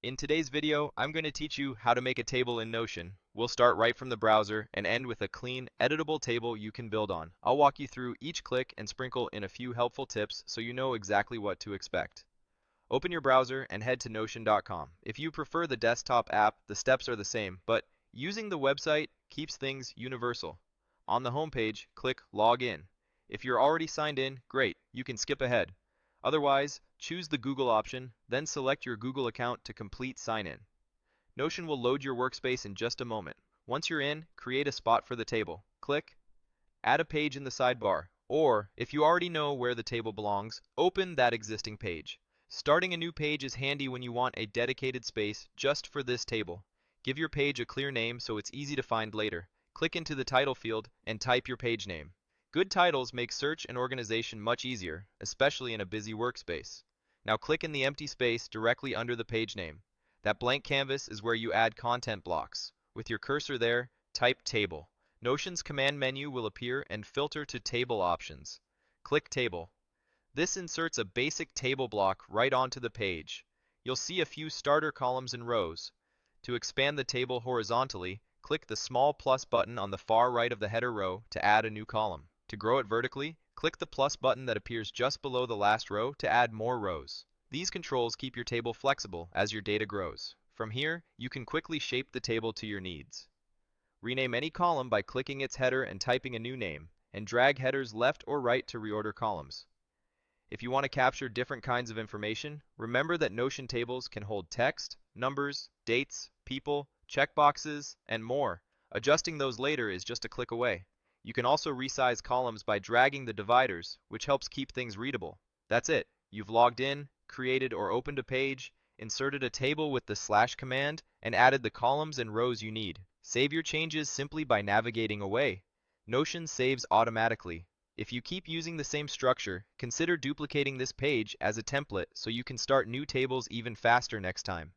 In today's video, I'm going to teach you how to make a table in Notion. We'll start right from the browser and end with a clean, editable table you can build on. I'll walk you through each click and sprinkle in a few helpful tips so you know exactly what to expect. Open your browser and head to Notion.com. If you prefer the desktop app, the steps are the same, but using the website keeps things universal. On the home page, click Log In. If you're already signed in, great, you can skip ahead. Otherwise, choose the Google option, then select your Google account to complete sign-in. Notion will load your workspace in just a moment. Once you're in, create a spot for the table. Click Add a page in the sidebar, or if you already know where the table belongs, open that existing page. Starting a new page is handy when you want a dedicated space just for this table. Give your page a clear name so it's easy to find later. Click into the title field and type your page name. Good titles make search and organization much easier, especially in a busy workspace. Now click in the empty space directly under the page name. That blank canvas is where you add content blocks. With your cursor there, type Table. Notion's command menu will appear and filter to Table options. Click Table. This inserts a basic table block right onto the page. You'll see a few starter columns and rows. To expand the table horizontally, click the small plus button on the far right of the header row to add a new column. To grow it vertically, click the plus button that appears just below the last row to add more rows. These controls keep your table flexible as your data grows. From here, you can quickly shape the table to your needs. Rename any column by clicking its header and typing a new name, and drag headers left or right to reorder columns. If you want to capture different kinds of information, remember that Notion tables can hold text, numbers, dates, people, checkboxes, and more. Adjusting those later is just a click away. You can also resize columns by dragging the dividers, which helps keep things readable. That's it. You've logged in, created or opened a page, inserted a table with the slash command, and added the columns and rows you need. Save your changes simply by navigating away. Notion saves automatically. If you keep using the same structure, consider duplicating this page as a template so you can start new tables even faster next time.